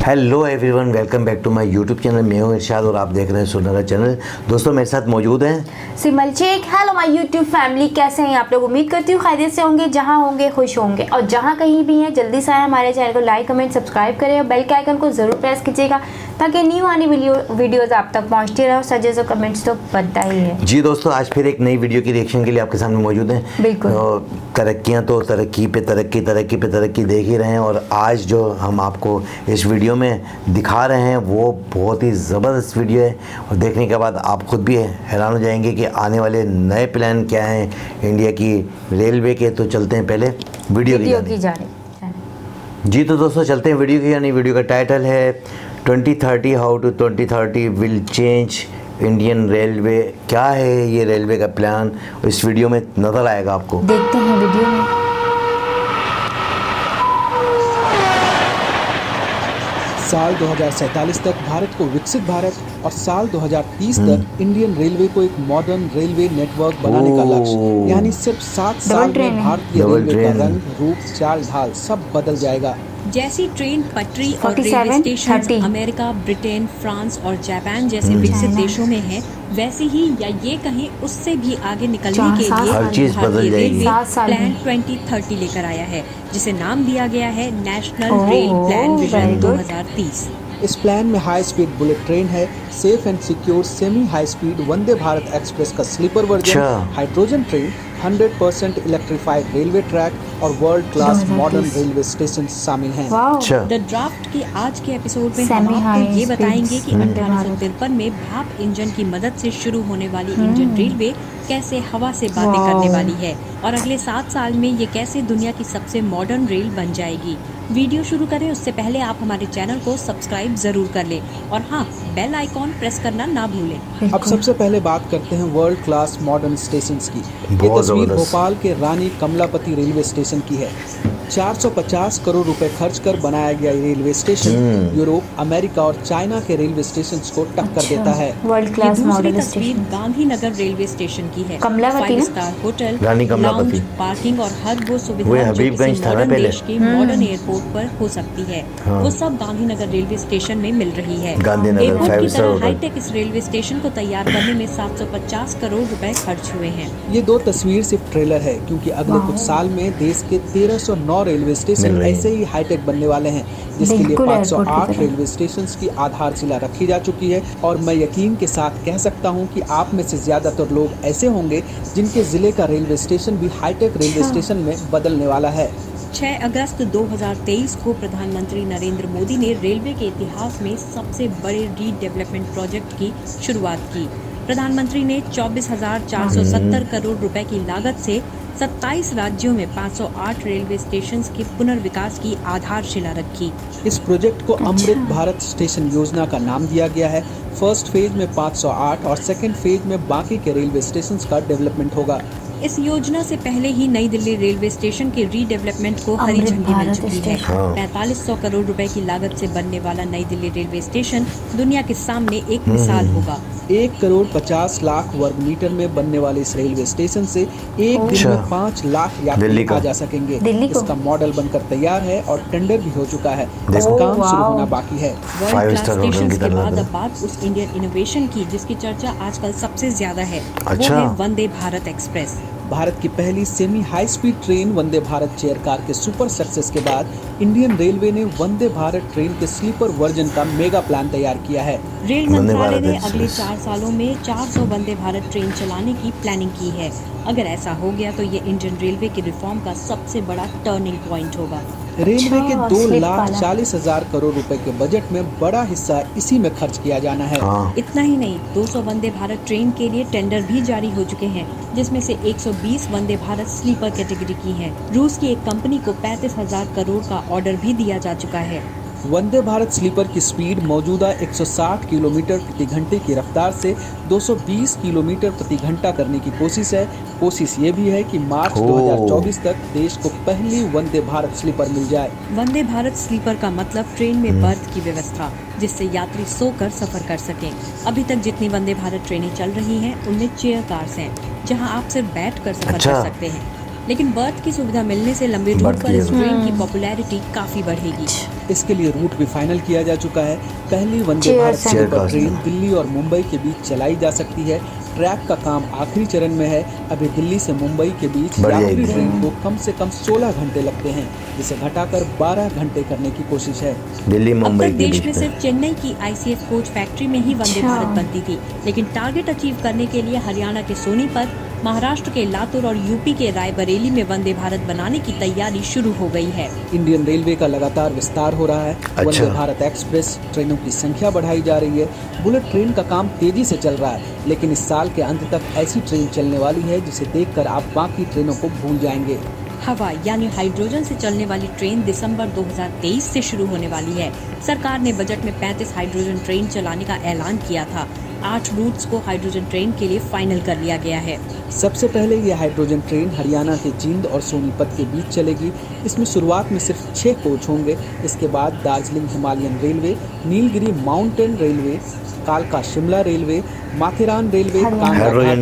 Hello everyone, welcome back to my YouTube channel. मैं हूं इरशाद और आप देख रहे हैं सुनहरा चैनल। दोस्तों मेरे साथ मौजूद हैं Simal Sheikh. Hello my YouTube family, कैसे हैं आप लोग? उम्मीद करती हूँ खैरियत से होंगे, जहाँ होंगे खुश होंगे। और जहाँ कहीं भी हैं जल्दी से आए हमारे चैनल को लाइक कमेंट सब्सक्राइब करें और बेल के आइकन को ज़रूर प्रेस कीजिएगा ताकि न्यू आने वीडियोज़ आप तक पहुँचती रहे। सजेस्ट और कमेंट्स तो बनता ही है। जी दोस्तों, आज फिर एक नई वीडियो की रिएक्शन के लिए आपके सामने मौजूद हैं। बिल्कुल। तरक्कियाँ तो तरक्की पे तरक्की देख ही रहे हैं। और आज जो हम आपको इस वीडियो में दिखा रहे हैं वो बहुत ही ज़बरदस्त वीडियो है और देखने के बाद आप खुद भी हैरान हो जाएंगे कि आने वाले नए प्लान क्या हैं इंडिया की रेलवे के। तो चलते हैं पहले वीडियो की जाने। जी तो दोस्तों चलते हैं वीडियो की जाने। वीडियो का टाइटल है 2030 how to 2030 will change Indian railway. क्या है ये रेलवे का प्लान, इस वीडियो में नज़र आएगा आपको। देखते हैं वीडियो में। साल 2047 तक भारत को विकसित भारत और साल 2030 तक इंडियन रेलवे को एक मॉडर्न रेलवे नेटवर्क बनाने का लक्ष्य। यानी सिर्फ 7 साल में भारतीय रेलवे का रंग, रूप, चाल ढाल सब बदल जाएगा। जैसी ट्रेन, पटरी और railway station America, Britain, France और जापान जैसे विकसित देशों में है, वैसे ही या ये कहें उससे भी आगे निकलने के लिए हर चीज बदल जाएगी। प्लान 2030 लेकर आया है, जिसे नाम दिया गया है नेशनल रेल प्लान विजन 2030। इस प्लान में हाई स्पीड बुलेट ट्रेन है, safe and secure semi high speed Vande Bharat express का sleeper version, hydrogen train, 100% electrified railway track और world class modern railway station शामिल हैं। द ड्राफ्ट के आज के एपिसोड में हम आपको ये बताएंगे कि 1853 में भाप इंजन की मदद से शुरू होने वाली इंडियन रेलवे कैसे हवा से बातें करने वाली है और अगले 7 साल में ये कैसे दुनिया की सबसे मॉडर्न रेल बन जाएगी। वीडियो शुरू करें उससे पहले आप हमारे चैनल को सब्सक्राइब जरूर कर लें और हाँ, बेल आइकॉन प्रेस करना ना भूलें। अब सबसे पहले बात करते हैं वर्ल्ड क्लास मॉडर्न स्टेशंस की। ये तस्वीर भोपाल के रानी कमलापति रेलवे स्टेशन की है। 450 करोड़ रुपए खर्च कर बनाया गया रेलवे स्टेशन यूरोप, अमेरिका और चाइना के रेलवे स्टेशंस को टक्कर देता है। वर्ल्ड क्लास मॉडल तस्वीर गांधीनगर रेलवे स्टेशन की है। कमलावती 5 स्टार होटल, रानी कमलापति, पार्किंग और हर वो सुविधा हबीबगंज था ना पहले के मॉडर्न एयरपोर्ट पर हो सकती है, वो सब गांधीनगर रेलवे स्टेशन में मिल रही है। एयरपोर्ट की तरह हाईटेक इस रेलवे स्टेशन को तैयार करने में 750 करोड़ रुपए खर्च हुए हैं। ये 2 तस्वीर सिर्फ ट्रेलर है, क्योंकि अगले कुछ साल में देश के 1309 रेलवे स्टेशन ऐसे ही हाईटेक बनने वाले हैं, जिसके लिए 508 रेलवे स्टेशंस की आधारशिला रखी जा चुकी है। और मैं यकीन के साथ कह सकता हूं कि आप में से ज्यादातर लोग ऐसे होंगे जिनके जिले का रेलवे स्टेशन भी हाईटेक रेलवे स्टेशन में बदलने वाला है। 6 अगस्त 2023 को प्रधानमंत्री नरेंद्र मोदी ने रेलवे के इतिहास में सबसे बड़े रीडेवलपमेंट प्रोजेक्ट की शुरुआत की। प्रधानमंत्री ने 24,470 करोड़ रुपए की लागत से 27 राज्यों में 508 रेलवे स्टेशंस के पुनर्विकास की आधारशिला रखी। इस प्रोजेक्ट को अमृत भारत स्टेशन योजना का नाम दिया गया है। फर्स्ट फेज में 508 और सेकंड फेज में बाकी के रेलवे स्टेशंस का डेवलपमेंट होगा। इस योजना से पहले ही नई दिल्ली रेलवे स्टेशन के रीडेवलपमेंट को हरी झंडी मिल चुकी है। 4500 करोड़ रुपए की लागत से बनने वाला नई दिल्ली रेलवे स्टेशन दुनिया के सामने एक मिसाल होगा। 1 करोड़ 50 लाख वर्ग मीटर में बनने वाले इस रेलवे स्टेशन से एक दिन में 5 लाख यात्री आ जा सकेंगे। इसका मॉडल बनकर तैयार है और टेंडर भी हो चुका है। काम शुरू होना बाकी है। वर्ल्ड क्लास स्टेशन के बाद अब बात उस इंडियन इनोवेशन की जिसकी चर्चा आजकल सबसे ज्यादा है, वो है वंदे भारत एक्सप्रेस। भारत की पहली semi high speed train Vande Bharat chair car के सुपर सक्सेस के बाद इंडियन रेलवे ने वंदे भारत ट्रेन के स्लीपर वर्जन का मेगा प्लान तैयार किया है। रेल मंत्रालय ने अगले 4 सालों में 400 वंदे भारत ट्रेन चलाने की प्लानिंग की है। अगर ऐसा हो गया तो ये इंडियन रेलवे की रिफॉर्म का सबसे बड़ा टर्निंग पॉइंट होगा। रेलवे के 2,40,000 करोड़ रुपए के बजट में बड़ा हिस्सा इसी में खर्च किया जाना है। इतना ही नहीं, 200 वंदे भारत ट्रेन के लिए टेंडर भी जारी हो चुके हैं, जिसमें से 120 वंदे भारत स्लीपर कैटेगरी की हैं। रूस की एक कंपनी को 35,000 करोड़ का ऑर्डर भी दिया जा चुका है। वंदे भारत स्लीपर की स्पीड मौजूदा 160 किलोमीटर प्रति घंटे की रफ्तार से 220 किलोमीटर प्रति घंटा करने की कोशिश है। कोशिश ये भी है कि मार्च 2024 तक देश को पहली वंदे भारत स्लीपर मिल जाए। वंदे भारत स्लीपर का मतलब ट्रेन में बर्थ की व्यवस्था, जिससे यात्री सोकर सफर कर सकें। अभी तक जितनी वंदे भारत ट्रेनें चल रही हैं उनमें चेयर कार्स हैं, जहां आप सिर्फ बैठ कर सफर कर सकते हैं। लेकिन बर्थ की सुविधा मिलने से लंबे रूट पर इस ट्रेन की पॉपुलैरिटी काफी बढ़ेगी। इसके लिए रूट भी फाइनल किया जा चुका है। पहली वंदे भारत स्लीपर ट्रेन दिल्ली और मुंबई के बीच चलाई जा सकती है। ट्रैक का काम आखिरी चरण में है। अभी दिल्ली से मुंबई के बीच यात्री ट्रेन को कम से कम 16 घंटे लगते हैं, जिसे घटाकर 12 घंटे करने की कोशिश है। दिल्ली मुंबई के देश में सिर्फ चेन्नई की ICF कोच फैक्ट्री में ही वंदे भारत बनती थी, लेकिन टारगेट अचीव करने के लिए हरियाणा के सोनीपत, महाराष्ट्र के लातूर और यूपी के रायबरेली में वंदे भारत बनाने की तैयारी शुरू हो गई है। इंडियन रेलवे का लगातार विस्तार हो रहा है। वंदे भारत एक्सप्रेस ट्रेनों की संख्या बढ़ाई जा रही है। बुलेट ट्रेन का काम तेजी से चल रहा है, लेकिन इस साल के अंत तक ऐसी ट्रेन चलने वाली है जिसे देखकर आप बाकी ट्रेनों को भूल जाएंगे। हवा यानी हाइड्रोजन से चलने वाली ट्रेन दिसंबर 2023 से शुरू होने वाली है। सरकार ने बजट में 35 हाइड्रोजन ट्रेन चलाने का ऐलान किया था। 8 रूट्स को हाइड्रोजन ट्रेन के लिए फाइनल कर लिया गया है। सबसे पहले ये हाइड्रोजन ट्रेन हरियाणा के जींद और सोनीपत के बीच चलेगी। इसमें शुरुआत में सिर्फ 6 कोच होंगे। इसके बाद Darjeeling Himalayan railway, Nilgiri mountain railway, कालका शिमला रेलवे, माथेरान रेलवे, कांगड़ा,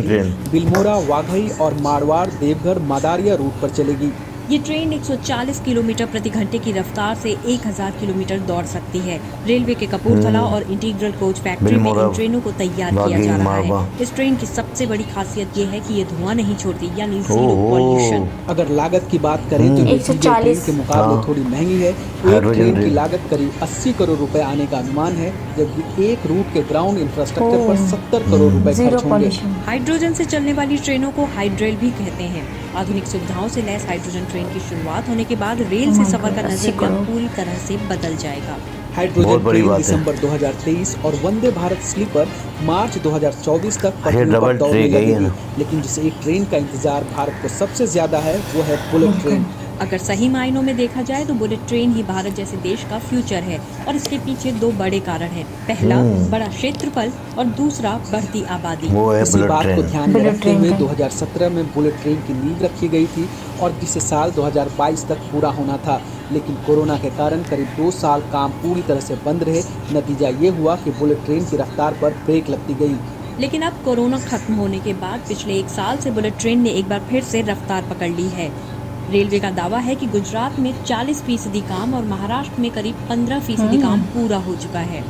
बिलमोरा, वाघई और मारवाड़, देवघर, मादारिया रूट पर चलेगी। ये ट्रेन 140 किलोमीटर प्रति घंटे की रफ्तार से 1000 किलोमीटर दौड़ सकती है। रेलवे के कपूरथला और इंटीग्रल कोच फैक्ट्री में इन ट्रेनों को तैयार किया जा रहा है। इस ट्रेन की सबसे बड़ी खासियत ये है कि ये धुआं नहीं छोड़ती, यानी जीरो पॉल्यूशन। अगर लागत की बात करें तो ये ट्रेन के मुकाबले थोड़ी महंगी है। एक ट्रेन की लागत करीब 80 करोड़ रुपए आने का अनुमान है, जबकि एक रूट के ग्राउंड इंफ्रास्ट्रक्चर पर 70 करोड़ रुपए खर्च होंगे। हाइड्रोजन से चलने वाली ट्रेनों को हाइड्रेल भी कहते हैं। आधुनिक सुविधाओं से लैस हाइड्रोजन ट्रेन की शुरुआत होने के बाद रेल से सफर का नजरिया पूरी तरह से बदल जाएगा। हाइड्रोजन ट्रेन दिसंबर 2023 और वंदे भारत स्लीपर मार्च 2024 तक पटरियों पर दौड़ने लगेगी। लेकिन जिस एक ट्रेन का इंतजार भारत को सबसे ज्यादा है वो है बुलेट ट्रेन। अगर सही मायनों में देखा जाए तो बुलेट ट्रेन ही भारत जैसे देश का फ्यूचर है, और इसके पीछे 2 बड़े कारण हैं। पहला बड़ा क्षेत्रफल और दूसरा बढ़ती आबादी। इसी बात को ध्यान में रखते हुए 2017 में बुलेट ट्रेन की नींव रखी गई थी और जिसे साल 2022 तक पूरा होना था, लेकिन कोरोना के कारण करीब 2 साल काम पूरी तरह से बंद रहे। नतीजा ये हुआ कि बुलेट ट्रेन की रफ्तार पर ब्रेक लगती गई। लेकिन अब कोरोना खत्म होने के बाद पिछले 1 साल से बुलेट ट्रेन ने एक बार फिर से रफ्तार पकड़ ली है। रेलवे का दावा है कि गुजरात में 40% काम और महाराष्ट्र में करीब 15% काम पूरा हो चुका है।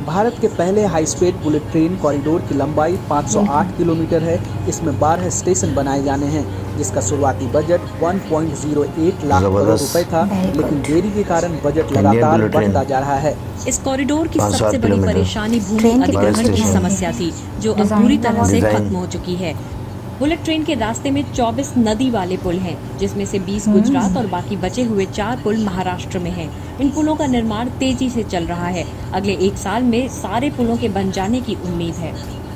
भारत के पहले high speed bullet train corridor की लंबाई 508 किलोमीटर है। इसमें 12 स्टेशन बनाए जाने हैं, जिसका शुरुआती बजट 1.08 लाख करोड़ रुपए था, लेकिन देरी के कारण बजट लगातार बढ़ता जा रहा है। इस कॉरिडोर की सबसे बड़ी परेशानी भूमि अधिग्रहण की समस्या थी, जो अब पूरी तरह से खत्म हो चुकी है। बुलेट ट्रेन के रास्ते में 24 नदी वाले पुल हैं, जिसमें से 20 गुजरात और बाकी बचे हुए 4 पुल महाराष्ट्र में हैं। इन पुलों का निर्माण तेजी से चल रहा है। अगले 1 साल में सारे पुलों के बन जाने की उम्मीद है।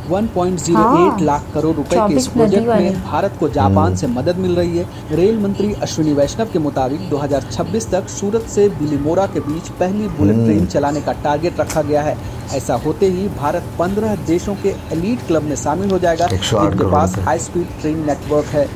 1.08 लाख करोड़ रुपए के इस प्रोजेक्ट में भारत को जापान से मदद मिल रही है। रेल मंत्री अश्विनी वैष्णव के मुताबिक 2026 तक सूरत से बिलीमोरा के बीच पहली बुलेट ट्रेन चलाने का टारगेट रखा गया है। ऐसा होते ही भारत 15 देशों के एलीट क्लब में शामिल हो जाएगा, जिनके पास हाई स्पीड ट्रेन नेटवर्क है।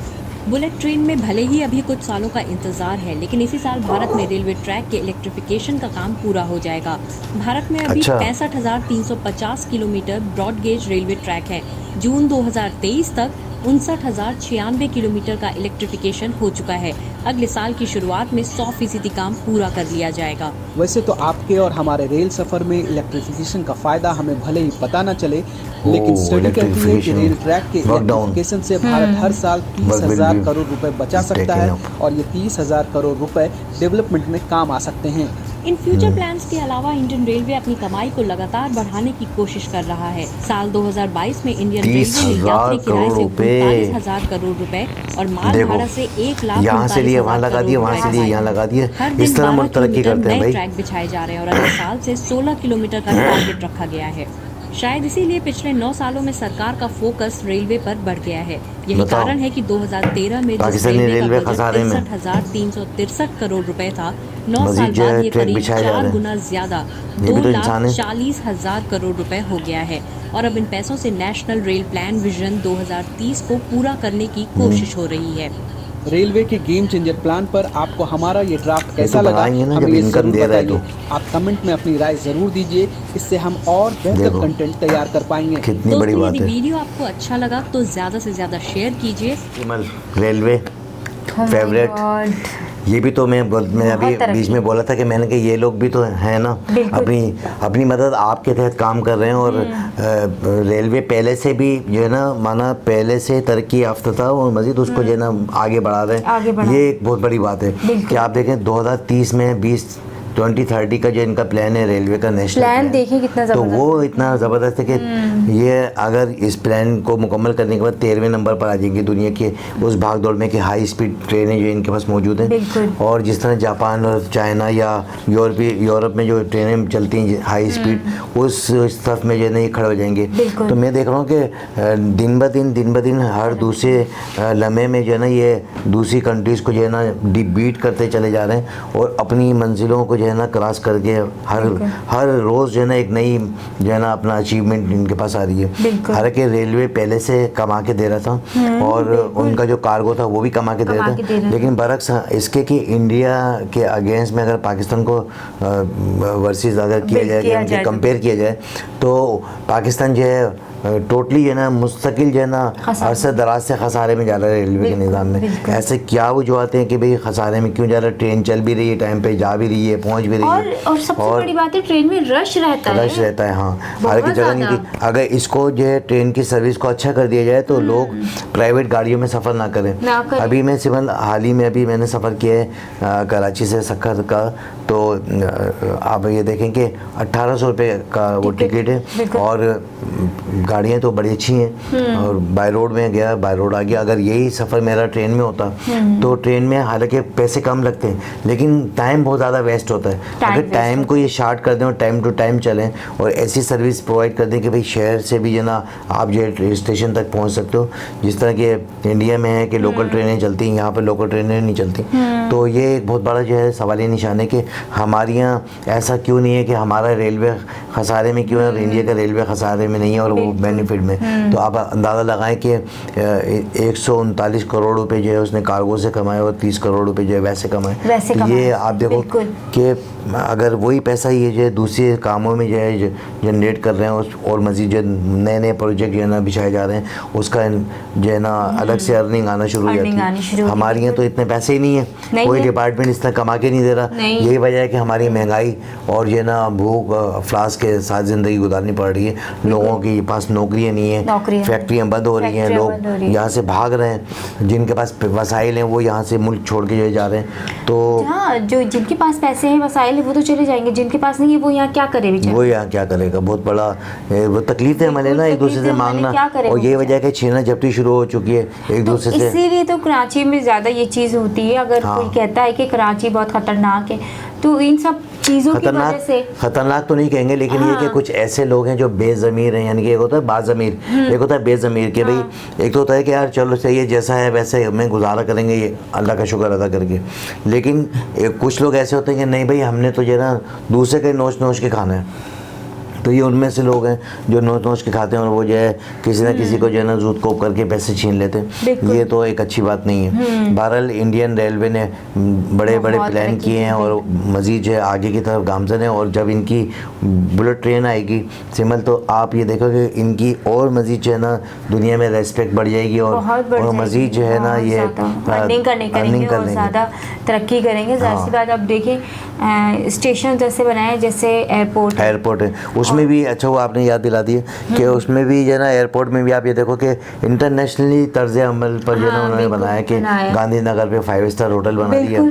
बुलेट ट्रेन में भले ही अभी कुछ सालों का इंतजार है, लेकिन इसी साल भारत में रेलवे ट्रैक के इलेक्ट्रिफिकेशन का काम पूरा हो जाएगा। भारत में अभी 65,350 kilometre broad gauge railway track है। जून 2023 तक 59,096 किलोमीटर का इलेक्ट्रिफिकेशन हो चुका है। अगले साल की शुरुआत में 100% काम पूरा कर लिया जाएगा। वैसे तो आपके और हमारे रेल सफर में इलेक्ट्रिफिकेशन का फायदा हमें भले ही पता न चले, लेकिन स्टडी कहती है कि रेल ट्रैक के इलेक्ट्रिफिकेशन से भारत हर साल 30,000 करोड़ रुपए बचा सकता है, और ये 30,000 करोड़ रुपए डेवलपमेंट में काम आ सकते हैं। इन फ्यूचर प्लान्स के अलावा इंडियन रेलवे अपनी कमाई को लगातार बढ़ाने की कोशिश कर रहा है। साल 2022 में इंडियन रेलवे ने यात्री किराए से 39,000 करोड़ रुपए और माल भाड़ा से 1,39,000 यहाँ से लिए वहाँ लगा दिए, वहाँ से लिए यहाँ लगा दिए। इस तरह हम तरक्की करते हैं भाई। ट्रैक बिछाए जा रहे हैं और अगले साल से 16 किलोमीटर का टारगेट रखा गया है। शायद इसीलिए पिछले 9 सालों में सरकार का फोकस रेलवे पर बढ़ गया है। यही कारण है कि 2013 में जिस रेलवे का बजट 63,363 करोड़ रुपए था, 9 साल बाद ये करीब 4 गुना ज्यादा 2,40,000 करोड़ रुपए हो गया है। और अब इन पैसों से नेशनल रेल प्लान विजन 2030 को पूरा करने की कोशिश हो रही है। रेलवे के गेम चेंजर प्लान पर आपको हमारा ये ड्राफ्ट कैसा लगा, हमें ये जरूर बताइए। आप कमेंट में अपनी राय जरूर दीजिए, इससे हम और बेहतर कंटेंट तैयार कर पाएंगे। कितनी बड़ी बात है। वीडियो आपको अच्छा लगा तो ज्यादा से ज्यादा शेयर कीजिए। Railway favourite. ये भी तो मैं अभी बीच में बोला था कि मैंने कि ये लोग भी तो हैं ना, अपनी मदद आपके तहत काम कर रहे हैं। और रेलवे पहले से भी जो है ना माना पहले से तरक्की याफ्ता था और मज़ीद उसको जो है ना आगे बढ़ा रहे हैं। ये एक बहुत बड़ी बात है कि आप देखें 2030 में 2030 का जो इनका प्लान है रेलवे का नेशनल प्लान देखिए कितना तो वो इतना ज़बरदस्त है कि ये अगर इस प्लान को मुकम्मल करने के बाद 13वें नंबर पर आ जाएंगी दुनिया के उस भाग दौड़ में कि हाई स्पीड ट्रेनें जो इनके पास मौजूद हैं। और जिस तरह जापान और चाइना या यूरोप में जो ट्रेनें चलती हैं हाई स्पीड उस तरफ में जो है ना ये खड़े हो जाएंगे। तो मैं देख रहा हूँ कि दिन ब दिन हर दूसरे लम्हे में जो है ना ये दूसरी कंट्रीज़ को जो है ना बीट करते चले जा रहे हैं और अपनी मंजिलों को जो है ना क्रॉस करके हर रोज़ जो है ना एक नई जो है ना अपना अचीवमेंट इनके पास आ रही है। हालांकि रेलवे पहले से कमा के दे रहा था और उनका जो कार्गो था वो भी कमा के दे रहा था, लेकिन बरक्स इसके कि इंडिया के अगेंस्ट में अगर पाकिस्तान को वर्सेस अगर किया जाए कंपेयर किया जाए तो पाकिस्तान जो है टोटली जो है ना मुस्तकिल जो है ना अरसे दराज से खसारे में जा रहा है रेलवे के निज़ाम में। ऐसे क्या वजूहत हैं कि भाई खसारे में क्यों जा रहा है? ट्रेन चल भी रही है, टाइम पे जा भी रही है, पहुंच भी रही है और सबसे बड़ी बात है ट्रेन में रश रहता है। हाँ, हालांकि जगह नहीं थी। अगर इसको जो है ट्रेन की सर्विस को अच्छा कर दिया जाए तो लोग प्राइवेट गाड़ियों में सफ़र ना करें। अभी मैं सिमन हाल ही में अभी मैंने सफ़र किया है कराची से सक्खर का, तो आप ये देखें कि 1800 रुपये का वो टिकट है और गाड़ियाँ तो बड़ी अच्छी हैं और बाय रोड में गया, बाय रोड आ गया। अगर यही सफ़र मेरा ट्रेन में होता तो ट्रेन में हालांकि पैसे कम लगते हैं लेकिन टाइम बहुत ज़्यादा वेस्ट होता है। अगर टाइम को ये शार्ट कर दें और टाइम टू टाइम चलें और ऐसी सर्विस प्रोवाइड कर दें कि भाई शहर से भी जो ना आप जो स्टेशन तक पहुँच सकते हो, जिस तरह के इंडिया में है कि लोकल ट्रेनें चलती हैं, यहाँ पर लोकल ट्रेनें नहीं चलती। तो ये एक बहुत बड़ा जो है सवाल निशान है कि हमारे यहाँ ऐसा क्यों नहीं है कि हमारा रेलवे खसारे में क्यों है और इंडिया का रेलवे खसारे में नहीं है और वो बेनिफिट में। तो आप अंदाज़ा लगाएं कि 139 करोड़ रुपए जो है उसने कार्गो से कमाए और 30 करोड़ रुपए जो है वैसे कमाए। तो ये आप देखो कि अगर वही पैसा ये जो है दूसरे कामों में जो है जनरेट कर रहे हैं और मज़ीद जो नए प्रोजेक्ट जो है ना बिछाए जा रहे हैं उसका जो है ना अलग से अर्निंग आना शुरू हो जाती है। हमारे यहाँ तो इतने पैसे ही नहीं है, कोई डिपार्टमेंट इतना कमा के नहीं दे रहा। यही वजह है कि हमारी महंगाई और जो है ना भूख अफलास के साथ ज़िंदगी गुजारनी पड़ रही है। लोगों के पास नौकरियाँ नहीं है, फैक्ट्रियाँ बंद हो रही हैं, लोग यहाँ से भाग रहे हैं, जिनके पास वसाइल हैं वो यहाँ से मुल्क छोड़ के जा रहे हैं। तो हाँ, जो जिनके पास पैसे हैं वसाइल है वो तो चले जाएंगे, जिनके पास नहीं है वो यहाँ क्या करे बेचारा? वो यहाँ क्या करेगा? बहुत बड़ा वो तकलीफ है हमारे ना एक दूसरे से मांगना, और ये वजह है कि छीना झपटी शुरू हो चुकी है एक दूसरे से। इसीलिए तो कराची में ज़्यादा ये चीज़ होती है। अगर कोई कहता है कि कराची बहुत ख़तरनाक है तो इन सब चीज़ों की वजह से खतरनाक तो नहीं कहेंगे, लेकिन ये कि कुछ ऐसे लोग हैं जो बेज़मीर हैं, यानी कि एक होता है बाज़मीर, एक होता है बेज़मीर के भाई एक तो होता है कि यार चलो सही है जैसा है वैसे हमें गुजारा करेंगे ये अल्लाह का शुक्र अदा करके। लेकिन कुछ लोग ऐसे होते हैं कि नहीं भाई हमने तो जो है ना दूसरे के नोच नोच के खाना है। तो ये उनमें से लोग हैं जो नोच नोच के खाते हैं और वो जो है किसी ना किसी को जो है ना जूत कोप करके पैसे छीन लेते हैं। ये तो एक अच्छी बात नहीं है। बहरहाल इंडियन रेलवे ने बड़े बड़े प्लान किए हैं और मज़ीद जो है आगे की तरफ गामज़न है। और जब इनकी बुलेट ट्रेन आएगी सिमल तो आप ये देखोगे इनकी और मज़ीद जो है ना दुनिया में रेस्पेक्ट बढ़ जाएगी और मज़ीद जो है ना ये अर्निंग करने और ज़्यादा तरक्की करेंगे। ज़ाहिर सी बात आप देखें स्टेशन जैसे बनाए जैसे एयरपोर्ट है उसमें भी अच्छा वो आपने याद दिला दी कि उसमें भी जो है ना एयरपोर्ट में भी आप ये देखो कि इंटरनेशनली तर्ज अमल पर जो है ना उन्होंने बनाया कि गांधीनगर पे 5 स्टार होटल बना दिया।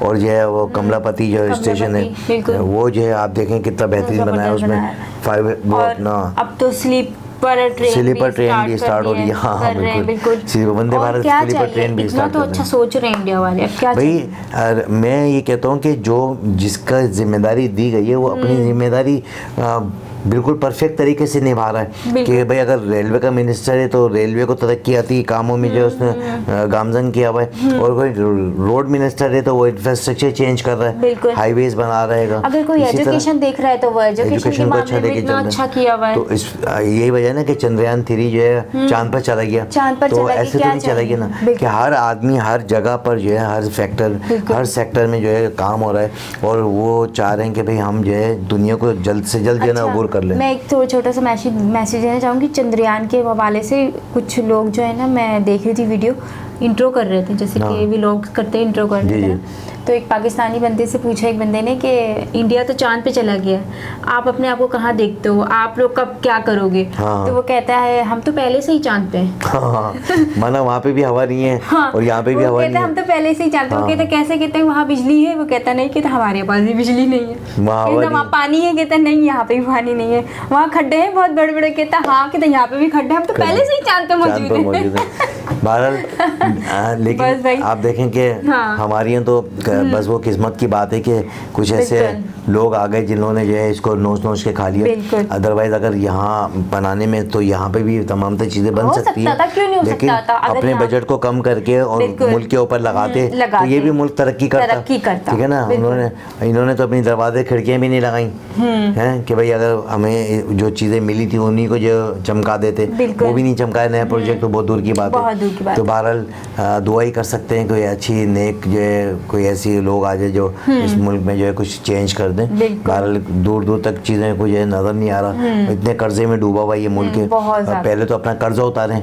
और जो है वो कमलापति जो स्टेशन है वो जो है आप देखें कितना बेहतरीन बनाया उसमें 5 वो अपना अब तो स्लीपर ट्रेन भी स्टार्ट हो रही है। हाँ बिल्कुल वंदे भारत स्लीपर ट्रेन भी स्टार्ट तो अच्छा सोच रहे हैं इंडिया वाले। अब क्या भाई मैं ये कहता हूँ कि जो जिसका जिम्मेदारी दी गई है वो अपनी जिम्मेदारी बिल्कुल परफेक्ट तरीके से निभा रहा है कि भाई अगर रेलवे का मिनिस्टर है तो रेलवे को तरक्की आती कामों में जो उसने गामजन किया हुआ है। और कोई रोड मिनिस्टर है तो वो इंफ्रास्ट्रक्चर चेंज कर रहा है, हाईवेज बना रहेगा। अगर कोई एजुकेशन देख रहा है तो वो एजुकेशन को अच्छा लेके चल रहा है। किया हुआ है। तो इस यही वजह ना कि चंद्रयान 3 जो है चांद पर चला गया। तो ऐसे तो नहीं चलेगी ना कि हर आदमी हर जगह पर जो है हर सेक्टर में जो है काम हो रहा है और वो चाह रहे हैं कि भाई हम जो है दुनिया को जल्द से जल्द जो है ना अबूर कर ले। मैं एक छोटा सा मैसेज देना चाहूँगी चंद्रयान के हवाले से। कुछ लोग जो है ना मैं देख रही थी वीडियो इंट्रो कर रहे थे, जैसे हाँ। कि व्लॉग करते हैं इंट्रो कर रहे जी, थे ना। तो एक पाकिस्तानी बंदे से पूछा एक बंदे ने कि इंडिया तो चांद पे चला गया, आप अपने आप को कहाँ देखते हो, आप लोग कब क्या करोगे? हाँ। तो वो कहता है हम तो पहले से ही चांद पे हैं। हाँ, माना वहाँ पे भी हवा नहीं है हाँ, और यहाँ पे भी वो हवा कहता नहीं हम है। तो पहले से ही चाहते हैं। वो हाँ। कहता कैसे? कहते हैं वहाँ बिजली है। वो कहता नहीं, कहता हमारे पास भी बिजली नहीं है। वहाँ हवा कहता नहीं वहाँ है। पानी है। कहता नहीं, यहाँ पे भी पानी नहीं है। वहाँ खड्डे हैं बहुत बड़े बड़े। कहता हाँ, कहता यहाँ पे भी खड्डे, हम तो पहले से ही चांद पे चांद पर मौजूद मौजूद हैं। है। बहरहाल बस लेकिन भाई। आप देखें कि हाँ। हमारे यहाँ तो बस वो किस्मत की बात है कि कुछ ऐसे बिल्कुल। लोग आ गए जिन्होंने जो है इसको नोच नोच के खा लिया। बिल्कुल। अदरवाइज अगर यहाँ बनाने में तो यहाँ पे भी तमाम तरह चीज़ें बन हो सकती सकता है, था, क्यों नहीं हो लेकिन सकता था? अगर अपने यहाँ- बजट को कम करके और बिल्कुल। मुल्क के ऊपर लगाते तो लगाते। ये भी मुल्क तरक्की करता। ठीक है ना। बिल्कुल। इन्होंने तो अपनी दरवाजे खिड़कियाँ भी नहीं लगाई हैं कि भाई अगर हमें जो चीज़ें मिली थी उन्हीं को जो चमका देते, बिल्कुल। वो भी नहीं चमकाए। नया प्रोजेक्ट तो बहुत दूर की बात बहुत दूर की है। बात तो है। बहरहाल दुआ ही कर सकते हैं कोई अच्छी नेक जो है कोई ऐसी लोग आ जाए जो इस मुल्क में जो है कुछ चेंज कर दें। बिल्कुल। बहरहाल दूर दूर तक चीज़ें कुछ है नज़र नहीं आ रहा, इतने कर्जे में डूबा हुआ ये मुल्क है। बहुत और ज़्यादा। पहले तो अपना कर्जा उतारें,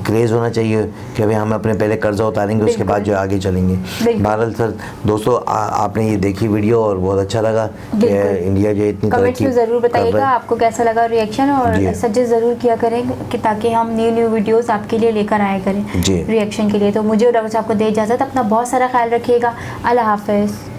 क्रेज़ होना चाहिए कि भाई हम अपने पहले कर्जा उतारेंगे, उसके बाद जो आगे चलेंगे। बिल्कुल। बहरहाल सर दोस्तों आपने ये देखी वीडियो और बहुत अच्छा लगा कि बिल्कुल। इंडिया जो इतनी कमेंट्स तरक्की में ज़रूर कर बताइएगा रहा है। आपको कैसा लगा रिएक्शन, और जी। सजेस्ट ज़रूर किया करें कि ताकि हम न्यू वीडियोस आपके लिए लेकर आया करें जी। रिएक्शन के लिए। तो मुझे और डॉक्टर साहब को दे इजाज़त। अपना बहुत सारा ख्याल रखिएगा। अल्लाह हाफ़िज़।